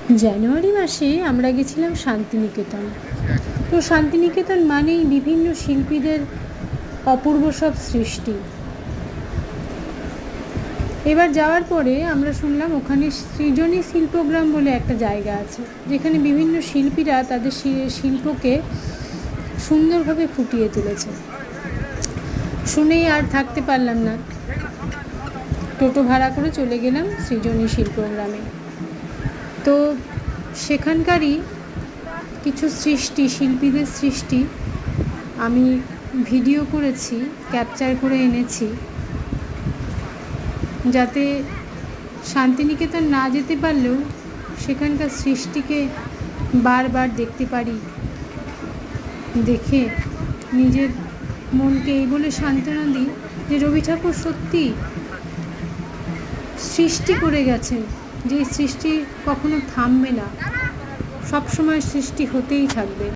জানুয়ারি মাসে আমরা গেছিলাম শান্তিনিকেতন। তো শান্তিনিকেতন মানেই বিভিন্ন শিল্পীদের অপূর্ব সব সৃষ্টি। এবার যাওয়ার পরে আমরা শুনলাম ওখানে সৃজনী শিল্পগ্রাম বলে একটা জায়গা আছে, যেখানে বিভিন্ন শিল্পীরা তাদের শিল্পকে সুন্দরভাবে ফুটিয়ে তুলেছে। শুনেই আর থাকতে পারলাম না, টোটো ভাড়া করে চলে গেলাম সৃজনী শিল্পগ্রামে। তো সেখানকারই কিছু সৃষ্টি, শিল্পীদের সৃষ্টি আমি ভিডিও করেছি, ক্যাপচার করে এনেছি, যাতে শান্তিনিকেতন না যেতে পারলেও সেখানকার সৃষ্টিকে বারবার দেখতে পারি, দেখে নিজের মনকে এই বলে সান্ত্বনা দিই যে রবি ঠাকুর সত্যি সৃষ্টি করে গেছেন, যে সৃষ্টি কখনো থামবে না, সবসময় সৃষ্টি হতেই থাকবে।